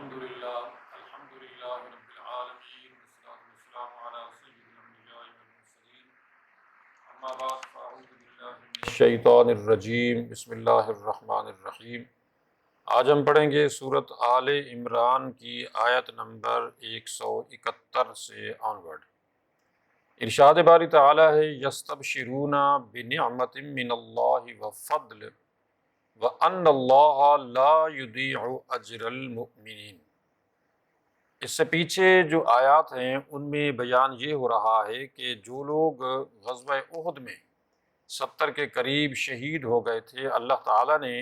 الحمد للہ رب العالمین والصلاة والسلام علی سید الانبیاء والمرسلین اما بعد فاعوذ باللہ من الشیطان الرجیم بسم اللہ الرحمن الرحیم۔ آج ہم پڑھیں گے سورۃ آل عمران کی آیت نمبر 171 سے آنورڈ۔ ارشاد باری تعالی ہے یستبشرون بنعمت من اللہ وفضل وان اللہ لا یضیع اجر المؤمنین۔ اس سے پیچھے جو آیات ہیں ان میں بیان یہ ہو رہا ہے کہ جو لوگ غزوہ احد میں 70 کے قریب شہید ہو گئے تھے، اللہ تعالیٰ نے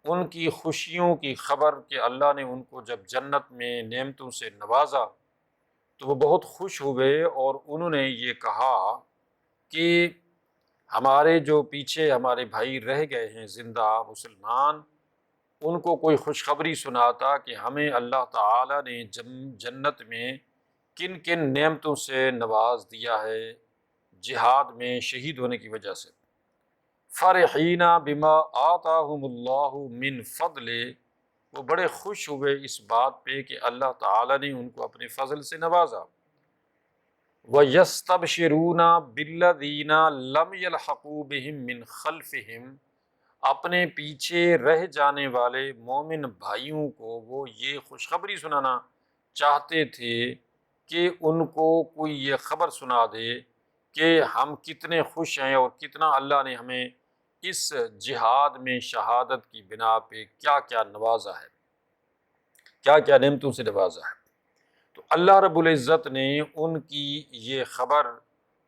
ان کی خوشیوں کی خبر کہ اللہ نے ان کو جب جنت میں نعمتوں سے نوازا تو وہ بہت خوش ہوئے، اور انہوں نے یہ کہا کہ ہمارے جو پیچھے ہمارے بھائی رہ گئے ہیں زندہ مسلمان، ان کو کوئی خوشخبری سناتا کہ ہمیں اللہ تعالیٰ نے جنت میں کن کن نعمتوں سے نواز دیا ہے جہاد میں شہید ہونے کی وجہ سے۔ فرحین بما آتاہم اللہ من فضل، وہ بڑے خوش ہوئے اس بات پہ کہ اللہ تعالیٰ نے ان کو اپنے فضل سے نوازا۔ وَيَسْتَبْشِرُونَ بِالَّذِينَ لَمْ يَلْحَقُوا بِهِم مِّن خَلْفِهِمْ، اپنے پیچھے رہ جانے والے مومن بھائیوں کو وہ یہ خوشخبری سنانا چاہتے تھے کہ ان کو کوئی یہ خبر سنا دے کہ ہم کتنے خوش ہیں اور کتنا اللہ نے ہمیں اس جہاد میں شہادت کی بنا پہ کیا کیا نوازا ہے، کیا کیا نعمتوں سے نوازا ہے۔ تو اللہ رب العزت نے ان کی یہ خبر،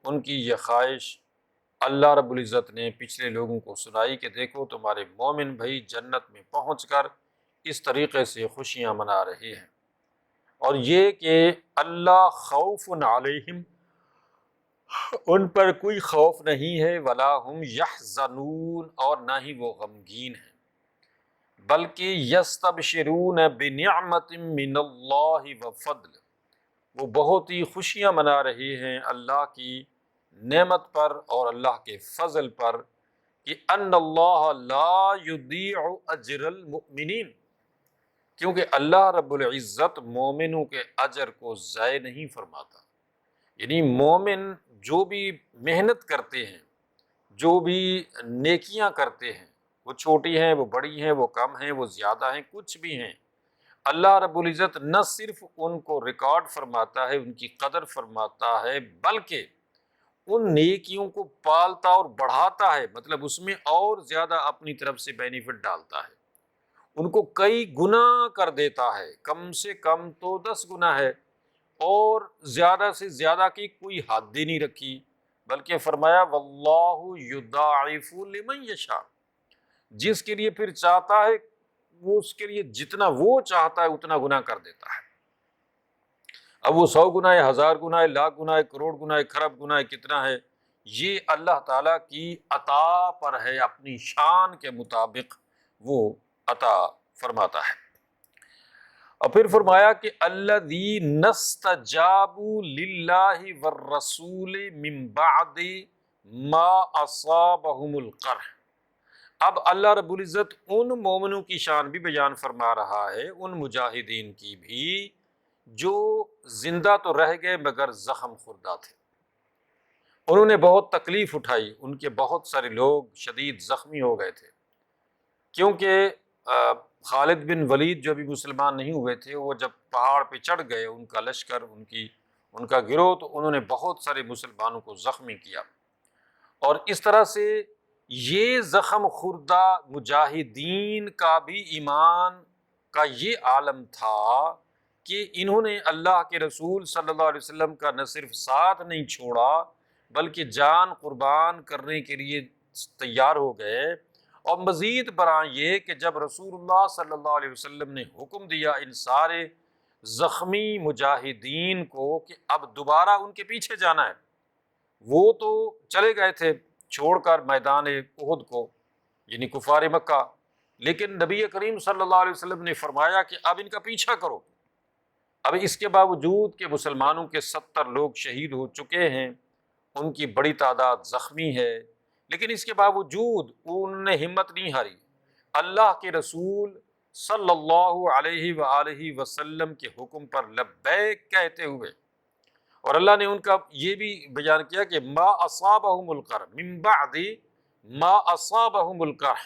ان کی یہ خواہش اللہ رب العزت نے پچھلے لوگوں کو سنائی کہ دیکھو تمہارے مومن بھائی جنت میں پہنچ کر اس طریقے سے خوشیاں منا رہے ہیں، اور یہ کہ اللہ خوف علیہم، ان پر کوئی خوف نہیں ہے، ولا ہم یحزنون، اور نہ ہی وہ غمگین ہیں، بلکہ یستبشرون بنعمت من اللہ وفضل، وہ بہت ہی خوشیاں منا رہے ہیں اللہ کی نعمت پر اور اللہ کے فضل پر کہ ان اللہ لا یضیع اجر المؤمنین، کیونکہ اللہ رب العزت مومنوں کے اجر کو ضائع نہیں فرماتا۔ یعنی مومن جو بھی محنت کرتے ہیں، جو بھی نیکیاں کرتے ہیں، وہ چھوٹی ہیں، وہ بڑی ہیں، وہ کم ہیں، وہ زیادہ ہیں، کچھ بھی ہیں، اللہ رب العزت نہ صرف ان کو ریکارڈ فرماتا ہے، ان کی قدر فرماتا ہے، بلکہ ان نیکیوں کو پالتا اور بڑھاتا ہے، مطلب اس میں اور زیادہ اپنی طرف سے بینیفٹ ڈالتا ہے، ان کو کئی گنا کر دیتا ہے، کم سے کم تو 10 گنا ہے، اور زیادہ سے زیادہ کی کوئی حد ہی نہیں رکھی، بلکہ فرمایا واللہ یضاعف لمن یشاء، جس کے لیے پھر چاہتا ہے وہ اس کے لیے جتنا وہ چاہتا ہے اتنا گناہ کر دیتا ہے۔ اب وہ 100 گنا ہے، 1000 گنا ہے، لاکھ گنا ہے، کروڑ گنا ہے، خرب گنا ہے، کتنا ہے، یہ اللہ تعالیٰ کی عطا پر ہے، اپنی شان کے مطابق وہ عطا فرماتا ہے۔ اور پھر فرمایا کہ الذین استجابوا للہ والرسول من بعد ما اصابہم القرح، اب اللہ رب العزت ان مومنوں کی شان بھی بیان فرما رہا ہے، ان مجاہدین کی بھی جو زندہ تو رہ گئے مگر زخم خوردہ تھے، انہوں نے بہت تکلیف اٹھائی، ان کے بہت سارے لوگ شدید زخمی ہو گئے تھے، کیونکہ خالد بن ولید جو بھی مسلمان نہیں ہوئے تھے، وہ جب پہاڑ پہ چڑھ گئے، ان کا لشکر، ان کا گروہ، تو انہوں نے بہت سارے مسلمانوں کو زخمی کیا، اور اس طرح سے یہ زخم خوردہ مجاہدین کا بھی ایمان کا یہ عالم تھا کہ انہوں نے اللہ کے رسول صلی اللہ علیہ وسلم کا نہ صرف ساتھ نہیں چھوڑا بلکہ جان قربان کرنے کے لیے تیار ہو گئے، اور مزید برآں یہ کہ جب رسول اللہ صلی اللہ علیہ وسلم نے حکم دیا ان سارے زخمی مجاہدین کو کہ اب دوبارہ ان کے پیچھے جانا ہے، وہ تو چلے گئے تھے چھوڑ کر میدان احد کو، یعنی کفار مکہ، لیکن نبی کریم صلی اللہ علیہ وسلم نے فرمایا کہ اب ان کا پیچھا کرو۔ اب اس کے باوجود کہ مسلمانوں کے 70 لوگ شہید ہو چکے ہیں، ان کی بڑی تعداد زخمی ہے، لیکن اس کے باوجود انہوں نے ہمت نہیں ہاری، اللہ کے رسول صلی اللہ علیہ وآلہ وسلم کے حکم پر لبیک کہتے ہوئے، اور اللہ نے ان کا یہ بھی بیان کیا کہ ما اصابہم القرح من بعد ما اصابہم القرح،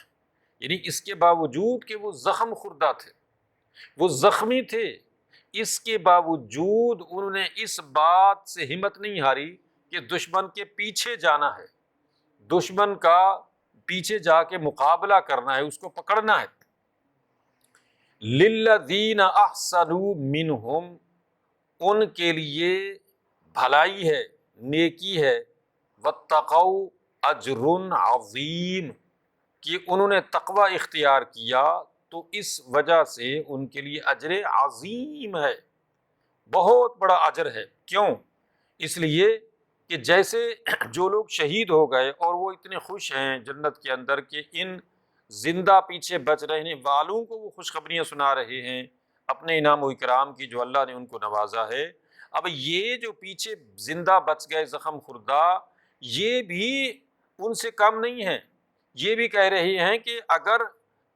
یعنی اس کے باوجود کہ وہ زخم خوردہ تھے، وہ زخمی تھے، اس کے باوجود انہوں نے اس بات سے ہمت نہیں ہاری کہ دشمن کے پیچھے جانا ہے، دشمن کا پیچھے جا کے مقابلہ کرنا ہے، اس کو پکڑنا ہے۔ للذین احسنوا منہم، ان کے لیے بھلائی ہے، نیکی ہے، واتقوا اجر عظیم، کہ انہوں نے تقوی اختیار کیا تو اس وجہ سے ان کے لیے اجر عظیم ہے، بہت بڑا اجر ہے۔ کیوں؟ اس لیے کہ جیسے جو لوگ شہید ہو گئے اور وہ اتنے خوش ہیں جنت کے اندر کہ ان زندہ پیچھے بچ رہنے والوں کو وہ خوشخبریاں سنا رہے ہیں اپنے انعام و اکرام کی جو اللہ نے ان کو نوازا ہے، اب یہ جو پیچھے زندہ بچ گئے زخم خوردہ، یہ بھی ان سے کم نہیں ہیں، یہ بھی کہہ رہے ہیں کہ اگر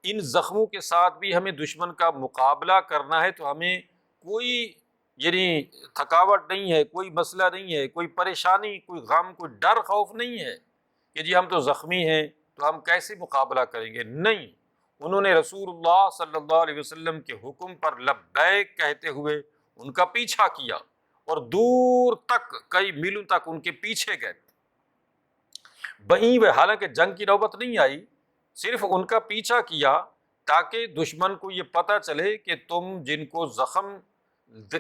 ان زخموں کے ساتھ بھی ہمیں دشمن کا مقابلہ کرنا ہے تو ہمیں کوئی یعنی تھکاوٹ نہیں ہے، کوئی مسئلہ نہیں ہے، کوئی پریشانی، کوئی غم، کوئی ڈر خوف نہیں ہے کہ جی ہم تو زخمی ہیں تو ہم کیسے مقابلہ کریں گے۔ نہیں، انہوں نے رسول اللہ صلی اللہ علیہ وسلم کے حکم پر لبیک کہتے ہوئے ان کا پیچھا کیا اور دور تک کئی میلوں تک ان کے پیچھے گئے۔ بہیں وہ حالانکہ جنگ کی نوبت نہیں آئی، صرف ان کا پیچھا کیا تاکہ دشمن کو یہ پتہ چلے کہ تم جن کو زخم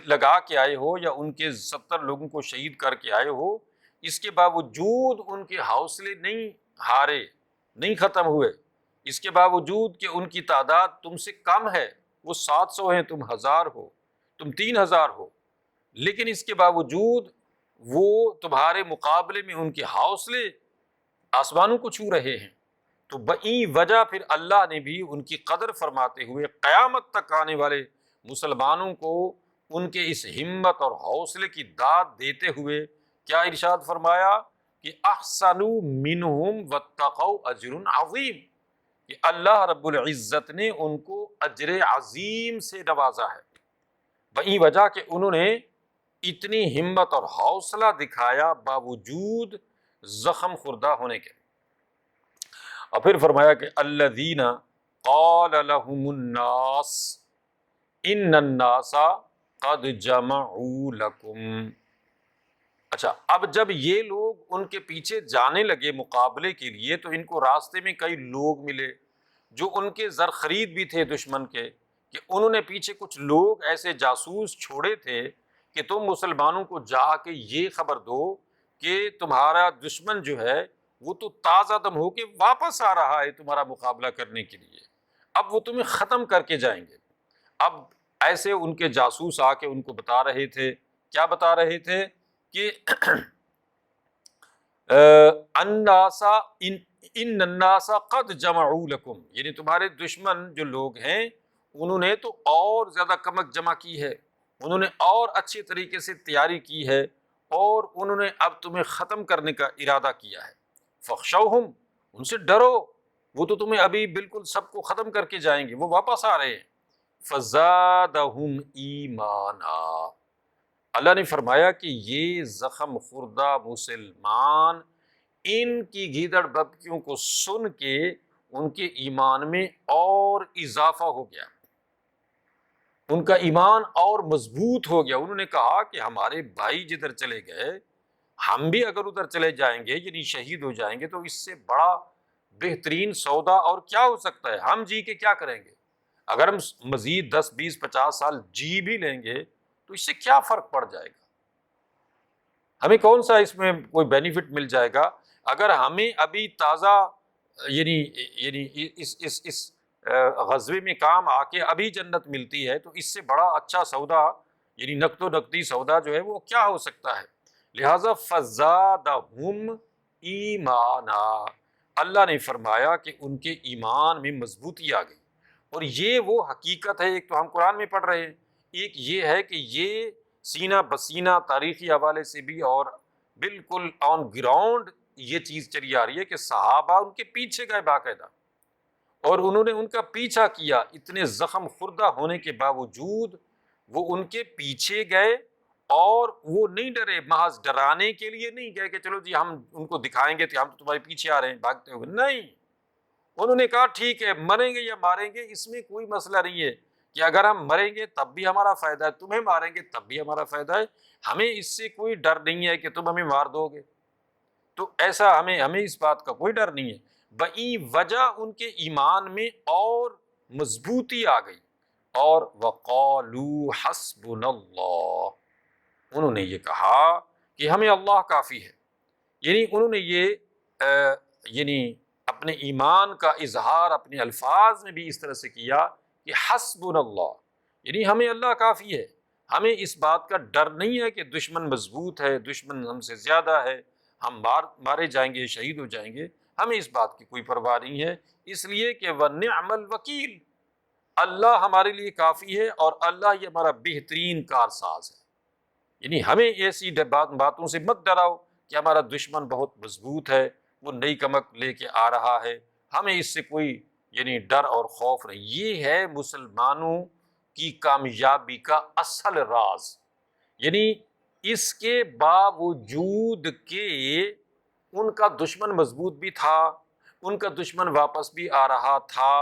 لگا کے آئے ہو یا ان کے 70 لوگوں کو شہید کر کے آئے ہو، اس کے باوجود ان کے حوصلے نہیں ہارے، نہیں ختم ہوئے، اس کے باوجود کہ ان کی تعداد تم سے کم ہے، وہ 700 ہیں، تم 1000 ہو، تم 3000 ہو، لیکن اس کے باوجود وہ تمہارے مقابلے میں ان کے حوصلے آسمانوں کو چھو رہے ہیں۔ تو بئی وجہ پھر اللہ نے بھی ان کی قدر فرماتے ہوئے قیامت تک آنے والے مسلمانوں کو ان کے اس ہمت اور حوصلے کی داد دیتے ہوئے کیا ارشاد فرمایا کہ احسنوا منہم واتقوا اجر عظیم، کہ اللہ رب العزت نے ان کو اجر عظیم سے نوازا ہے، بئی وجہ کہ انہوں نے اتنی ہمت اور حوصلہ دکھایا باوجود زخم خوردہ ہونے کے۔ اور پھر فرمایا کہ الذین قال لهم الناس ان الناس قد جمعوا لکم۔ اچھا، اب جب یہ لوگ ان کے پیچھے جانے لگے مقابلے کے لیے تو ان کو راستے میں کئی لوگ ملے جو ان کے زر خرید بھی تھے دشمن کے، کہ انہوں نے پیچھے کچھ لوگ ایسے جاسوس چھوڑے تھے کہ تم مسلمانوں کو جا کے یہ خبر دو کہ تمہارا دشمن جو ہے وہ تو تازہ دم ہو کے واپس آ رہا ہے تمہارا مقابلہ کرنے کے لیے، اب وہ تمہیں ختم کر کے جائیں گے۔ اب ایسے ان کے جاسوس آ کے ان کو بتا رہے تھے، کیا بتا رہے تھے کہ الناسا ان الناس قد جمعوا لکم، یعنی تمہارے دشمن جو لوگ ہیں انہوں نے تو اور زیادہ کمک جمع کی ہے، انہوں نے اور اچھے طریقے سے تیاری کی ہے اور انہوں نے اب تمہیں ختم کرنے کا ارادہ کیا ہے، فخشوہم، ان سے ڈرو، وہ تو تمہیں ابھی بالکل سب کو ختم کر کے جائیں گے، وہ واپس آ رہے ہیں۔ فزادہم ایمانا، اللہ نے فرمایا کہ یہ زخم خوردہ مسلمان ان کی گیدڑ ببکیوں کو سن کے ان کے ایمان میں اور اضافہ ہو گیا، ان کا ایمان اور مضبوط ہو گیا۔ انہوں نے کہا کہ ہمارے بھائی جدھر چلے گئے ہم بھی اگر ادھر چلے جائیں گے یعنی شہید ہو جائیں گے تو اس سے بڑا بہترین سودا اور کیا ہو سکتا ہے، ہم جی کے کیا کریں گے، اگر ہم مزید 10 20 50 سال جی بھی لیں گے تو اس سے کیا فرق پڑ جائے گا، ہمیں کون سا اس میں کوئی بینیفٹ مل جائے گا، اگر ہمیں ابھی تازہ یعنی اس غزوے میں کام آ کے ابھی جنت ملتی ہے تو اس سے بڑا اچھا سودا یعنی نقد و نقدی سودا جو ہے وہ کیا ہو سکتا ہے۔ لہذا فزادہم ایمانا، اللہ نے فرمایا کہ ان کے ایمان میں مضبوطی آ گئی، اور یہ وہ حقیقت ہے، ایک تو ہم قرآن میں پڑھ رہے ہیں، ایک یہ ہے کہ یہ سینہ بسینہ تاریخی حوالے سے بھی اور بالکل آن گراؤنڈ یہ چیز چلی آ رہی ہے کہ صحابہ ان کے پیچھے گئے باقاعدہ، اور انہوں نے ان کا پیچھا کیا، اتنے زخم خوردہ ہونے کے باوجود وہ ان کے پیچھے گئے، اور وہ نہیں ڈرے، محض ڈرانے کے لیے نہیں گئے کہ چلو جی ہم ان کو دکھائیں گے کہ ہم تو تمہارے پیچھے آ رہے ہیں بھاگتے ہوئے، نہیں، انہوں نے کہا ٹھیک ہے، مریں گے یا ماریں گے اس میں کوئی مسئلہ نہیں ہے، کہ اگر ہم مریں گے تب بھی ہمارا فائدہ ہے، تمہیں ماریں گے تب بھی ہمارا فائدہ ہے، ہمیں اس سے کوئی ڈر نہیں ہے کہ تم ہمیں مار دو گے، تو ایسا ہمیں اس بات کا کوئی ڈر نہیں ہے۔ بئی وجہ ان کے ایمان میں اور مضبوطی آ گئی، اور وقالو حسبنا اللہ، انہوں نے یہ کہا کہ ہمیں اللہ کافی ہے، یعنی انہوں نے یہ یعنی اپنے ایمان کا اظہار اپنے الفاظ میں بھی اس طرح سے کیا کہ حسبنا اللہ، یعنی ہمیں اللہ کافی ہے، ہمیں اس بات کا ڈر نہیں ہے کہ دشمن مضبوط ہے، دشمن ہم سے زیادہ ہے، ہم مارے جائیں گے، شہید ہو جائیں گے، ہمیں اس بات کی کوئی پرواہ نہیں ہے، اس لیے کہ وَنِعْمَ الْوَكِيلُ، اللہ ہمارے لیے کافی ہے، اور اللہ یہ ہمارا بہترین کارساز ہے، یعنی ہمیں ایسی باتوں سے مت ڈراؤ کہ ہمارا دشمن بہت مضبوط ہے، وہ نئی کمک لے کے آ رہا ہے، ہمیں اس سے کوئی یعنی ڈر اور خوف نہیں۔ یہ ہے مسلمانوں کی کامیابی کا اصل راز، یعنی اس کے باوجود کہ ان کا دشمن مضبوط بھی تھا، ان کا دشمن واپس بھی آ رہا تھا،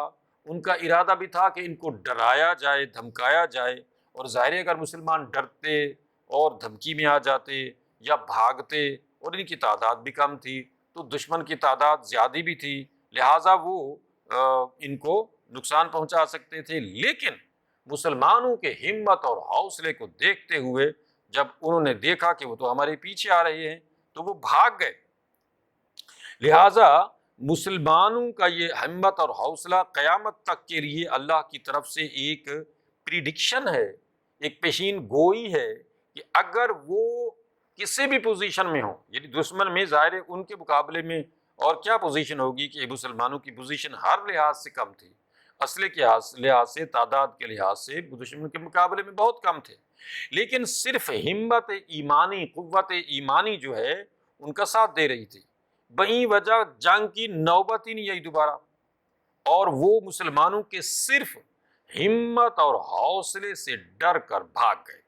ان کا ارادہ بھی تھا کہ ان کو ڈرایا جائے، دھمکایا جائے، اور ظاہر ہے اگر مسلمان ڈرتے اور دھمکی میں آ جاتے یا بھاگتے، اور ان کی تعداد بھی کم تھی تو دشمن کی تعداد زیادہ بھی تھی، لہٰذا وہ ان کو نقصان پہنچا سکتے تھے، لیکن مسلمانوں کے ہمت اور حوصلے کو دیکھتے ہوئے جب انہوں نے دیکھا کہ وہ تو ہمارے پیچھے آ رہے ہیں تو وہ بھاگ گئے۔ لہٰذا مسلمانوں کا یہ ہمت اور حوصلہ قیامت تک کے لیے اللہ کی طرف سے ایک پریڈکشن ہے، ایک پیشین گوئی ہے، کہ اگر وہ کسی بھی پوزیشن میں ہوں، یعنی دشمن میں ظاہر ہے ان کے مقابلے میں اور کیا پوزیشن ہوگی، کہ مسلمانوں کی پوزیشن ہر لحاظ سے کم تھی، اسلحے کے لحاظ سے، تعداد کے لحاظ سے دشمن کے مقابلے میں بہت کم تھے، لیکن صرف ہمت ایمانی، قوت ایمانی جو ہے ان کا ساتھ دے رہی تھی، بہی وجہ جنگ کی نوبت ہی نہیں آئی دوبارہ، اور وہ مسلمانوں کے صرف ہمت اور حوصلے سے ڈر کر بھاگ گئے۔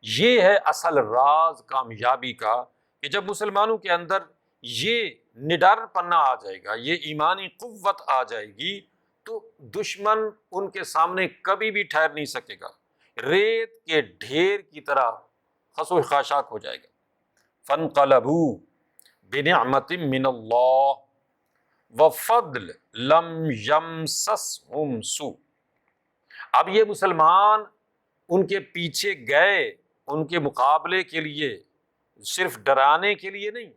یہ ہے اصل راز کامیابی کا، کہ جب مسلمانوں کے اندر یہ نڈر پنا آ جائے گا، یہ ایمانی قوت آ جائے گی، تو دشمن ان کے سامنے کبھی بھی ٹھہر نہیں سکے گا، ریت کے ڈھیر کی طرح خسو خاشاک ہو جائے گا۔ فانقلبوا بنعمت من اللہ وفضل لم یمسسہم سوء، اب یہ مسلمان ان کے پیچھے گئے، ان کے مقابلے کے لیے، صرف ڈرانے کے لیے نہیں،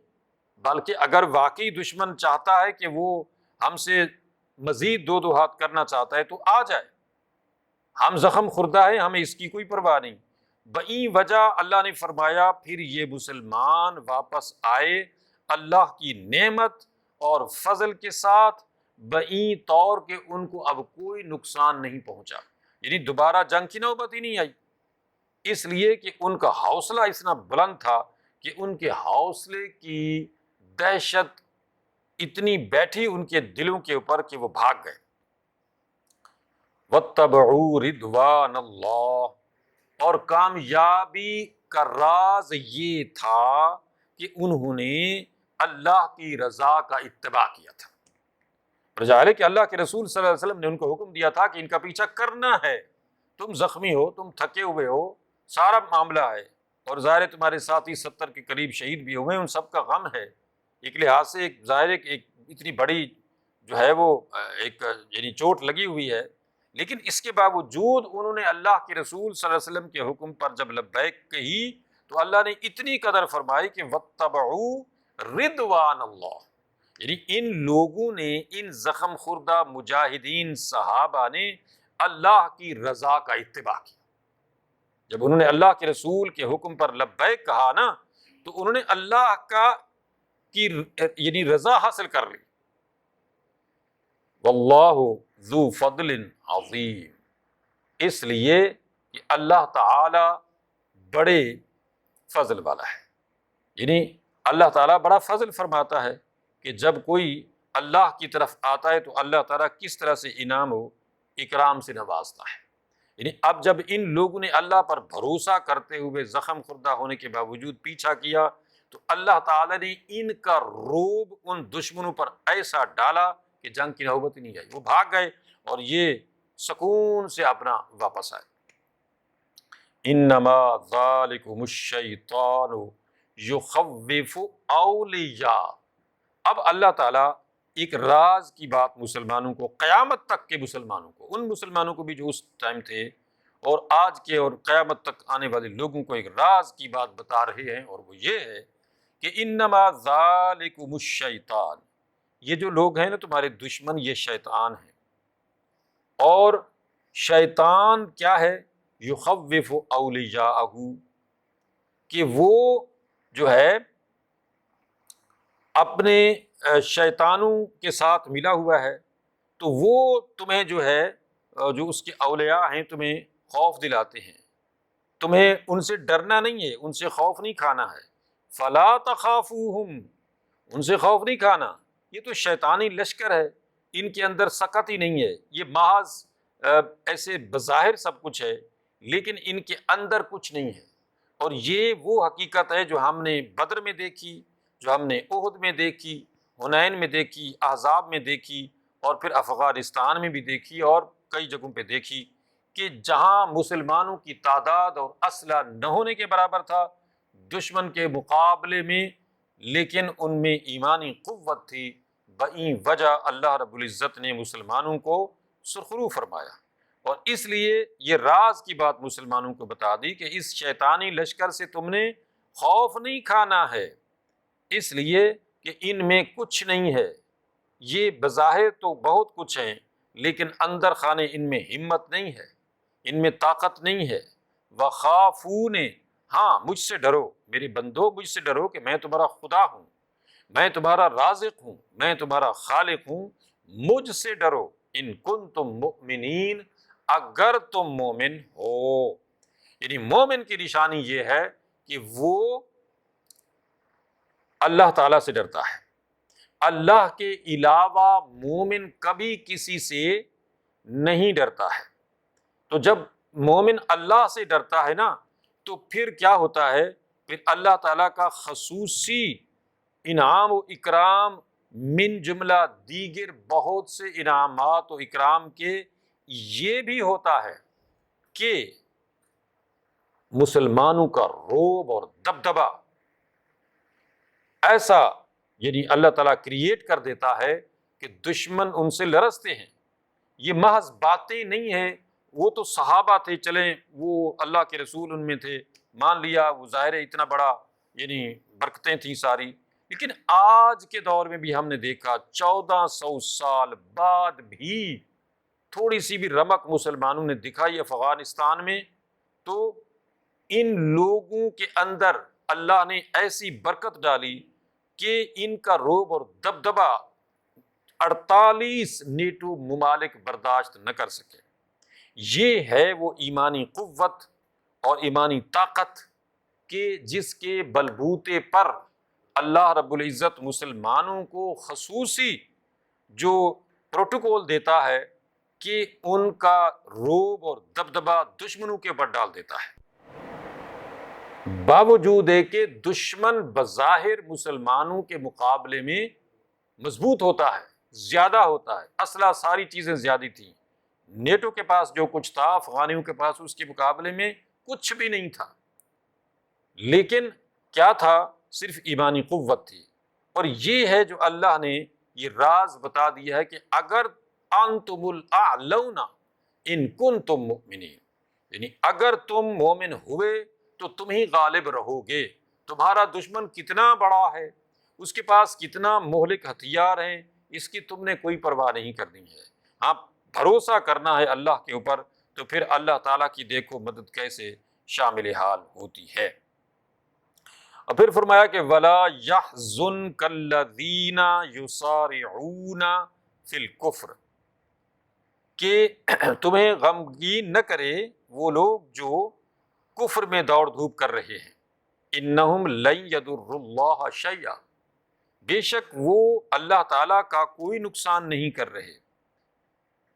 بلکہ اگر واقعی دشمن چاہتا ہے کہ وہ ہم سے مزید دو ہاتھ کرنا چاہتا ہے تو آ جائے، ہم زخم خوردہ ہیں، ہمیں اس کی کوئی پرواہ نہیں۔ بئی وجہ اللہ نے فرمایا پھر یہ مسلمان واپس آئے اللہ کی نعمت اور فضل کے ساتھ، بئی طور کہ ان کو اب کوئی نقصان نہیں پہنچا، یعنی دوبارہ جنگ کی نوبت ہی نہیں آئی، اس لیے کہ ان کا حوصلہ اتنا بلند تھا کہ ان کے حوصلے کی دہشت اتنی بیٹھی ان کے دلوں کے اوپر کہ وہ بھاگ گئے۔ واتبعوا رضوان اللہ، اور کامیابی کا راز یہ تھا کہ انہوں نے اللہ کی رضا کا اتباع کیا تھا، اور ظاہر ہے کہ اللہ کے رسول صلی اللہ علیہ وسلم نے ان کو حکم دیا تھا کہ ان کا پیچھا کرنا ہے، تم زخمی ہو، تم تھکے ہوئے ہو، سارا معاملہ ہے، اور ظاہر ہے تمہارے ساتھی 70 کے قریب شہید بھی ہوئے، ان سب کا غم ہے، ایک لحاظ سے ایک ظاہر ہے کہ ایک اتنی بڑی جو ہے وہ ایک یعنی چوٹ لگی ہوئی ہے، لیکن اس کے باوجود انہوں نے اللہ کے رسول صلی اللہ علیہ وسلم کے حکم پر جب لبیک کہی تو اللہ نے اتنی قدر فرمائی کہ واتبعوا رضوان اللہ، یعنی ان لوگوں نے، ان زخم خوردہ مجاہدین صحابہ نے اللہ کی رضا کا اتباع کیا، جب انہوں نے اللہ کے رسول کے حکم پر لبیک کہا نا تو انہوں نے اللہ کی یعنی رضا حاصل کر لی۔ واللہ ذو فضل عظیم، اس لیے کہ اللہ تعالی بڑے فضل والا ہے، یعنی اللہ تعالیٰ بڑا فضل فرماتا ہے کہ جب کوئی اللہ کی طرف آتا ہے تو اللہ تعالیٰ کس طرح سے انعام و اکرام سے نوازتا ہے۔ یعنی اب جب ان لوگوں نے اللہ پر بھروسہ کرتے ہوئے زخم خوردہ ہونے کے باوجود پیچھا کیا تو اللہ تعالیٰ نے ان کا روب ان دشمنوں پر ایسا ڈالا کہ جنگ کی نوبت ہی نہیں آئی، وہ بھاگ گئے اور یہ سکون سے اپنا واپس آئے۔ انما ذالکم الشیطان یخوف اولیاء۔ اب اللہ تعالیٰ ایک راز کی بات مسلمانوں کو، قیامت تک کے مسلمانوں کو، ان مسلمانوں کو بھی جو اس ٹائم تھے اور آج کے اور قیامت تک آنے والے لوگوں کو ایک راز کی بات بتا رہے ہیں، اور وہ یہ ہے کہ انما ذالکم الشیطان، یہ جو لوگ ہیں نا تمہارے دشمن، یہ شیطان ہیں۔ اور شیطان کیا ہے؟ یخوف اولیاءہ، کہ وہ جو ہے اپنے شیطانوں کے ساتھ ملا ہوا ہے، تو وہ تمہیں جو ہے جو اس کے اولیاء ہیں تمہیں خوف دلاتے ہیں، تمہیں ان سے ڈرنا نہیں ہے، ان سے خوف نہیں کھانا ہے۔ فلا تخافوہم، ان سے خوف نہیں کھانا، یہ تو شیطانی لشکر ہے، ان کے اندر سکت ہی نہیں ہے، یہ محض ایسے بظاہر سب کچھ ہے لیکن ان کے اندر کچھ نہیں ہے۔ اور یہ وہ حقیقت ہے جو ہم نے بدر میں دیکھی، جو ہم نے احد میں دیکھی، حنین میں دیکھی، احزاب میں دیکھی، اور پھر افغانستان میں بھی دیکھی اور کئی جگہوں پہ دیکھی، کہ جہاں مسلمانوں کی تعداد اور اسلحہ نہ ہونے کے برابر تھا دشمن کے مقابلے میں، لیکن ان میں ایمانی قوت تھی، بئی وجہ اللہ رب العزت نے مسلمانوں کو سرخرو فرمایا۔ اور اس لیے یہ راز کی بات مسلمانوں کو بتا دی کہ اس شیطانی لشکر سے تم نے خوف نہیں کھانا ہے، اس لیے کہ ان میں کچھ نہیں ہے، یہ بظاہر تو بہت کچھ ہیں لیکن اندر خانے ان میں ہمت نہیں ہے، ان میں طاقت نہیں ہے۔ وخافون، ہاں مجھ سے ڈرو میرے بندو، مجھ سے ڈرو کہ میں تمہارا خدا ہوں، میں تمہارا رازق ہوں، میں تمہارا خالق ہوں، مجھ سے ڈرو ان کنتم مؤمنین، اگر تم مومن ہو۔ یعنی مومن کی نشانی یہ ہے کہ وہ اللہ تعالیٰ سے ڈرتا ہے، اللہ کے علاوہ مومن کبھی کسی سے نہیں ڈرتا ہے۔ تو جب مومن اللہ سے ڈرتا ہے نا تو پھر کیا ہوتا ہے؟ پھر اللہ تعالیٰ کا خصوصی انعام و اکرام من جملہ دیگر بہت سے انعامات و اکرام کے یہ بھی ہوتا ہے کہ مسلمانوں کا رعب اور دبدبہ ایسا یعنی اللہ تعالیٰ کریٹ کر دیتا ہے کہ دشمن ان سے لرزتے ہیں۔ یہ محض باتیں نہیں ہیں، وہ تو صحابہ تھے، چلیں وہ اللہ کے رسول ان میں تھے، مان لیا، وہ ظاہر ہے اتنا بڑا یعنی برکتیں تھیں ساری، لیکن آج کے دور میں بھی ہم نے دیکھا 1400 سال بعد بھی تھوڑی سی بھی رمق مسلمانوں نے دکھائی افغانستان میں، تو ان لوگوں کے اندر اللہ نے ایسی برکت ڈالی کہ ان کا رعب اور دبدبہ 48 نیٹو ممالک برداشت نہ کر سکے۔ یہ ہے وہ ایمانی قوت اور ایمانی طاقت کہ جس کے بلبوتے پر اللہ رب العزت مسلمانوں کو خصوصی جو پروٹوکول دیتا ہے کہ ان کا رعب اور دبدبہ دشمنوں کے اوپر ڈال دیتا ہے، باوجود ہے کہ دشمن بظاہر مسلمانوں کے مقابلے میں مضبوط ہوتا ہے، زیادہ ہوتا ہے، اسلحہ ساری چیزیں زیادہ تھیں، نیٹو کے پاس جو کچھ تھا افغانیوں کے پاس اس کے مقابلے میں کچھ بھی نہیں تھا، لیکن کیا تھا؟ صرف ایمانی قوت تھی۔ اور یہ ہے جو اللہ نے یہ راز بتا دیا ہے کہ اگر انتم الاعلون ان کنتم مؤمنین، یعنی اگر تم مومن ہوئے تو تم ہی غالب رہو گے۔ تمہارا دشمن کتنا بڑا ہے، اس کے پاس کتنا مہلک ہتھیار ہیں، اس کی تم نے کوئی پرواہ نہیں کرنی ہے، ہاں بھروسہ کرنا ہے اللہ کے اوپر، تو پھر اللہ تعالیٰ کی دیکھو مدد کیسے شامل حال ہوتی ہے۔ اور پھر فرمایا کہ وَلَا يَحْزُنْكَ الَّذِينَ يُسَارِعُونَ فِي الْكُفْرِ، کہ تمہیں غمگین نہ کرے وہ لوگ جو کفر میں دوڑ دھوپ کر رہے ہیں، اِنَّهُمْ لَن يَضُرُّوا اللَّهَ شَيْئًا، بے شک وہ اللہ تعالیٰ کا کوئی نقصان نہیں کر رہے۔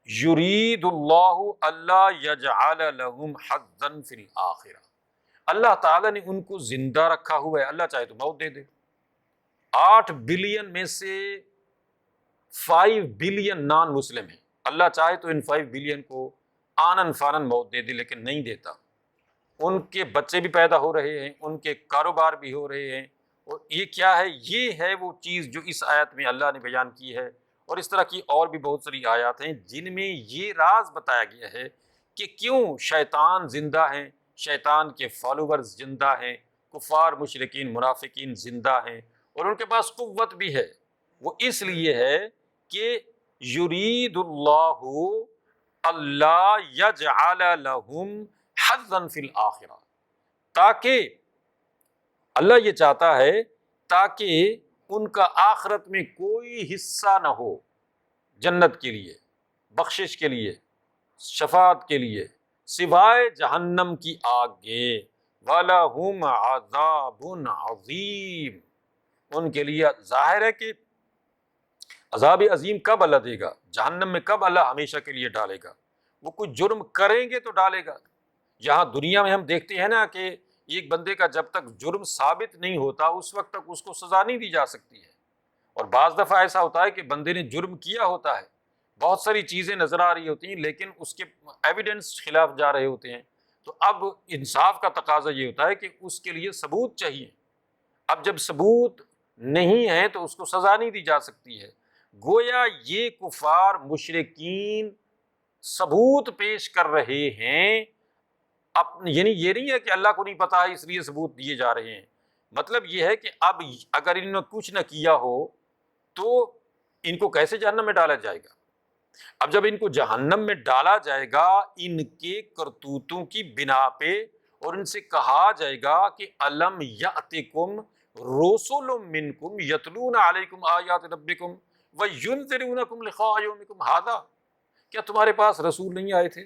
یرید اللہ اللہ یجعل لہم حظا فی الآخرہ، اللہ تعالیٰ نے ان کو زندہ رکھا ہوا ہے، اللہ چاہے تو موت دے دے۔ 8 بلین میں سے 5 بلین نان مسلم ہیں، اللہ چاہے تو ان 5 بلین کو آنن فانن موت دے دے، لیکن نہیں دیتا۔ ان کے بچے بھی پیدا ہو رہے ہیں، ان کے کاروبار بھی ہو رہے ہیں، اور یہ کیا ہے؟ یہ ہے وہ چیز جو اس آیت میں اللہ نے بیان کی ہے، اور اس طرح کی اور بھی بہت ساری آیات ہیں جن میں یہ راز بتایا گیا ہے کہ کیوں شیطان زندہ ہیں، شیطان کے فالوورز زندہ ہیں، کفار مشرکین منافقین زندہ ہیں، اور ان کے پاس قوت بھی ہے۔ وہ اس لیے ہے کہ یرید اللہ اللہ یجعل لہم حظا فی الآخرہ، تاکہ اللہ یہ چاہتا ہے تاکہ ان کا آخرت میں کوئی حصہ نہ ہو، جنت کے لیے، بخشش کے لیے، شفاعت کے لیے، سوائے جہنم کی آگ کے۔ وَلَهُمْ عَذَابٌ عَظِيمٌ، ان کے لیے ظاہر ہے کہ عذاب عظیم کب اللہ دے گا، جہنم میں کب اللہ ہمیشہ کے لیے ڈالے گا؟ وہ کوئی جرم کریں گے تو ڈالے گا۔ یہاں دنیا میں ہم دیکھتے ہیں نا کہ ایک بندے کا جب تک جرم ثابت نہیں ہوتا اس وقت تک اس کو سزا نہیں دی جا سکتی ہے، اور بعض دفعہ ایسا ہوتا ہے کہ بندے نے جرم کیا ہوتا ہے، بہت ساری چیزیں نظر آ رہی ہوتی ہیں لیکن اس کے ایویڈنس خلاف جا رہے ہوتے ہیں، تو اب انصاف کا تقاضا یہ ہوتا ہے کہ اس کے لیے ثبوت چاہیے۔ اب جب ثبوت نہیں ہے تو اس کو سزا نہیں دی جا سکتی ہے۔ گویا یہ کفار مشرکین ثبوت پیش کر رہے ہیں، یعنی یہ نہیں ہے کہ اللہ کو نہیں پتا ہے اس لیے ثبوت دیے جا رہے ہیں، مطلب یہ ہے کہ اب اگر انہوں نے کچھ نہ کیا ہو تو ان کو کیسے جہنم میں ڈالا جائے گا؟ اب جب ان کو جہنم میں ڈالا جائے گا ان کے کرتوتوں کی بنا پہ، اور ان سے کہا جائے گا کہ الم یأتکم رسل منکم یتلون علیکم آیات ربکم وینذرونکم لقاء یومکم ھذا، کیا تمہارے پاس رسول نہیں آئے تھے؟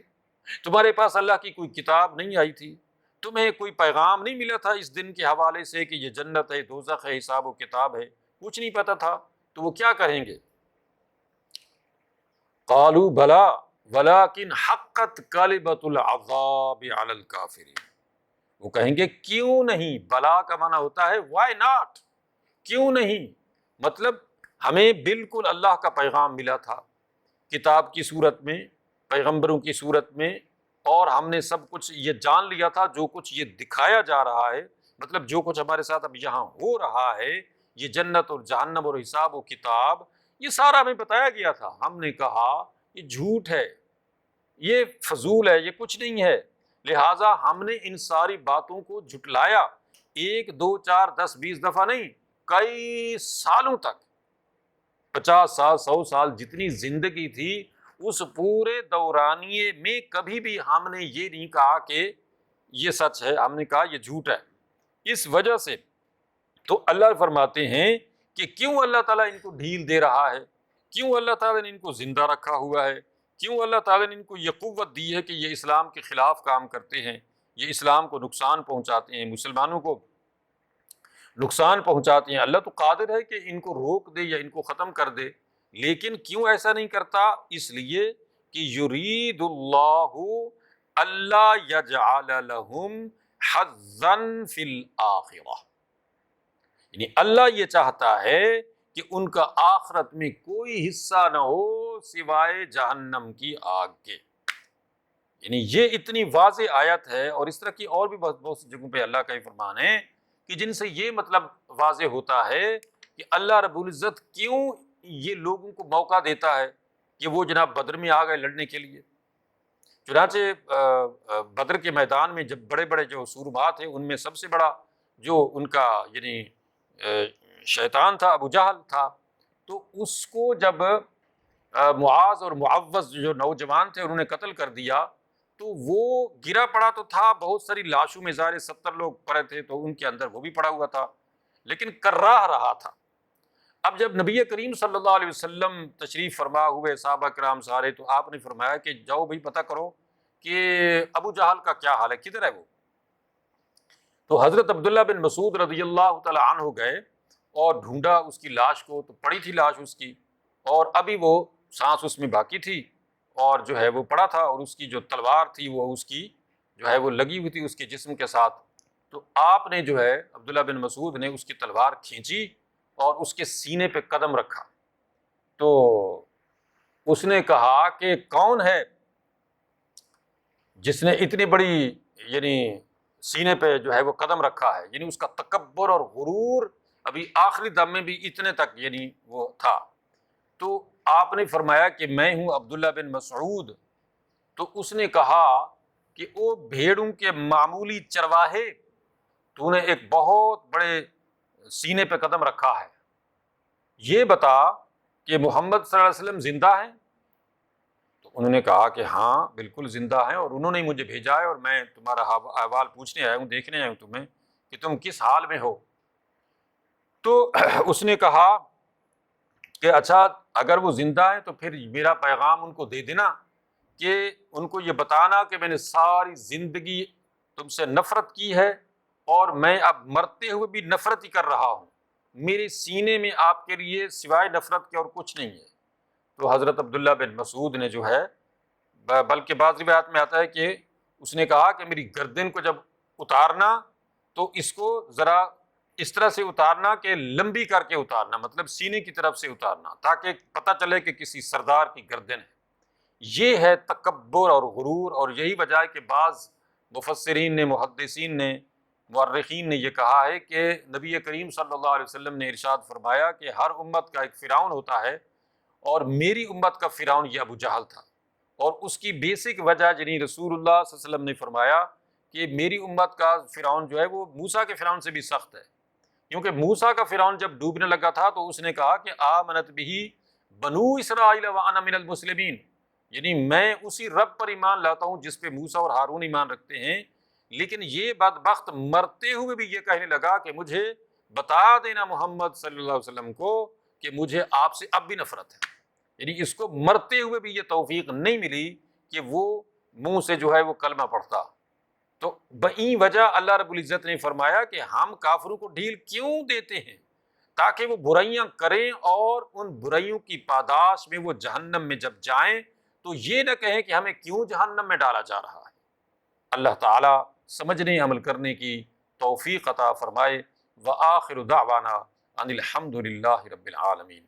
تمہارے پاس اللہ کی کوئی کتاب نہیں آئی تھی؟ تمہیں کوئی پیغام نہیں ملا تھا اس دن کے حوالے سے کہ یہ جنت ہے، دوزخ ہے، حساب و کتاب ہے؟ کچھ نہیں پتا تھا، تو وہ کیا کہیں گے؟ قالوا بلا ولکن حقت کلمۃ العذاب علی الکافرین، وہ کہیں گے کیوں نہیں؟ بلا کا معنی ہوتا ہے وائی ناٹ، کیوں نہیں؟ مطلب ہمیں بالکل اللہ کا پیغام ملا تھا کتاب کی صورت میں، پیغمبروں کی صورت میں، اور ہم نے سب کچھ یہ جان لیا تھا، جو کچھ یہ دکھایا جا رہا ہے، مطلب جو کچھ ہمارے ساتھ اب یہاں ہو رہا ہے، یہ جنت اور جہنم اور حساب و کتاب، یہ سارا ہمیں بتایا گیا تھا۔ ہم نے کہا یہ جھوٹ ہے، یہ فضول ہے، یہ کچھ نہیں ہے، لہٰذا ہم نے ان ساری باتوں کو جھٹلایا، 1 2 4 10 20 دفعہ نہیں، کئی سالوں تک، 50 سال 100 سال جتنی زندگی تھی اس پورے دورانیے میں کبھی بھی ہم نے یہ نہیں کہا کہ یہ سچ ہے، ہم نے کہا یہ جھوٹ ہے۔ اس وجہ سے تو اللہ فرماتے ہیں کہ کیوں اللہ تعالیٰ ان کو ڈھیل دے رہا ہے، کیوں اللہ تعالیٰ نے ان کو زندہ رکھا ہوا ہے، کیوں اللہ تعالیٰ نے ان کو یہ قوت دی ہے کہ یہ اسلام کے خلاف کام کرتے ہیں، یہ اسلام کو نقصان پہنچاتے ہیں، مسلمانوں کو نقصان پہنچاتے ہیں۔ اللہ تو قادر ہے کہ ان کو روک دے یا ان کو ختم کر دے، لیکن کیوں ایسا نہیں کرتا؟ اس لیے کہ یرید اللہ اللہ یجعل لہم حظا فی الآخرہ، یعنی اللہ یہ چاہتا ہے کہ ان کا آخرت میں کوئی حصہ نہ ہو سوائے جہنم کی آگ کے۔ یعنی یہ اتنی واضح آیت ہے، اور اس طرح کی اور بھی بہت سی جگہوں پہ اللہ کا یہ فرمان ہے کہ جن سے یہ مطلب واضح ہوتا ہے کہ اللہ رب العزت کیوں یہ لوگوں کو موقع دیتا ہے کہ وہ جناب بدر میں آ گئے لڑنے کے لیے۔ چنانچہ بدر کے میدان میں جب بڑے بڑے جو سوربات ہیں ان میں سب سے بڑا جو ان کا یعنی شیطان تھا، ابو جہل تھا، تو اس کو جب معاذ اور معوذ جو نوجوان تھے انہوں نے قتل کر دیا، تو وہ گرا پڑا تو تھا، بہت ساری لاشوں میں ظاہر 70 لوگ پڑے تھے تو ان کے اندر وہ بھی پڑا ہوا تھا، لیکن کرراہ رہا تھا۔ اب جب نبی کریم صلی اللہ علیہ وسلم تشریف فرما ہوئے، صحابہ کرام سارے، تو آپ نے فرمایا کہ جاؤ بھائی پتہ کرو کہ ابو جہل کا کیا حال ہے، کدھر ہے وہ؟ تو حضرت عبداللہ بن مسعود رضی اللہ تعالی عنہ گئے اور ڈھونڈا اس کی لاش کو، تو پڑی تھی لاش اس کی، اور ابھی وہ سانس اس میں باقی تھی، اور جو ہے وہ پڑا تھا، اور اس کی جو تلوار تھی وہ اس کی جو ہے وہ لگی ہوئی تھی اس کے جسم کے ساتھ۔ تو آپ نے جو ہے عبداللہ بن مسعود نے اس کی تلوار کھینچی اور اس کے سینے پہ قدم رکھا۔ تو اس نے کہا کہ کون ہے جس نے اتنی بڑی یعنی سینے پہ جو ہے وہ قدم رکھا ہے، یعنی اس کا تکبر اور غرور ابھی آخری دم میں بھی اتنے تک یعنی وہ تھا۔ تو آپ نے فرمایا کہ میں ہوں عبداللہ بن مسعود۔ تو اس نے کہا کہ او بھیڑوں کے معمولی چرواہے، تو نے ایک بہت بڑے سینے پہ قدم رکھا ہے، یہ بتا کہ محمد صلی اللہ علیہ وسلم زندہ ہیں؟ تو انہوں نے کہا کہ ہاں بالکل زندہ ہیں، اور انہوں نے مجھے بھیجا ہے، اور میں تمہارا احوال پوچھنے آیا ہوں، دیکھنے آیا ہوں تمہیں کہ تم کس حال میں ہو۔ تو اس نے کہا کہ اچھا اگر وہ زندہ ہیں تو پھر میرا پیغام ان کو دے دینا، کہ ان کو یہ بتانا کہ میں نے ساری زندگی تم سے نفرت کی ہے، اور میں اب مرتے ہوئے بھی نفرت ہی کر رہا ہوں، میرے سینے میں آپ کے لیے سوائے نفرت کے اور کچھ نہیں ہے۔ تو حضرت عبداللہ بن مسعود نے جو ہے، بلکہ بعض روایات میں آتا ہے کہ اس نے کہا کہ میری گردن کو جب اتارنا تو اس کو ذرا اس طرح سے اتارنا کہ لمبی کر کے اتارنا، مطلب سینے کی طرف سے اتارنا، تاکہ پتہ چلے کہ کسی سردار کی گردن ہے۔ یہ ہے تکبر اور غرور، اور یہی وجہ ہے کہ بعض مفسرین نے، محدثین نے، مورخین نے یہ کہا ہے کہ نبی کریم صلی اللہ علیہ وسلم نے ارشاد فرمایا کہ ہر امت کا ایک فرعون ہوتا ہے، اور میری امت کا فرعون یہ ابو جہل تھا، اور اس کی بیسک وجہ یعنی رسول اللہ صلی اللہ علیہ وسلم نے فرمایا کہ میری امت کا فرعون جو ہے وہ موسیٰ کے فرعون سے بھی سخت ہے، کیونکہ موسیٰ کا فرعون جب ڈوبنے لگا تھا تو اس نے کہا کہ آمنت بہ بنو اسرائیل وانا من المسلمین، یعنی میں اسی رب پر ایمان لاتا ہوں جس پہ موسیٰ اور ہارون ایمان رکھتے ہیں، لیکن یہ بدبخت مرتے ہوئے بھی یہ کہنے لگا کہ مجھے بتا دینا محمد صلی اللہ علیہ وسلم کو کہ مجھے آپ سے اب بھی نفرت ہے، یعنی اس کو مرتے ہوئے بھی یہ توفیق نہیں ملی کہ وہ منہ سے جو ہے وہ کلمہ پڑھتا۔ تو بئی وجہ اللہ رب العزت نے فرمایا کہ ہم کافروں کو ڈھیل کیوں دیتے ہیں، تاکہ وہ برائیاں کریں، اور ان برائیوں کی پاداش میں وہ جہنم میں جب جائیں تو یہ نہ کہیں کہ ہمیں کیوں جہنم میں ڈالا جا رہا ہے۔ اللہ تعالیٰ سمجھنے عمل کرنے کی توفیق عطا فرمائے۔ وآخر دعوانا ان الحمد للہ رب العالمین۔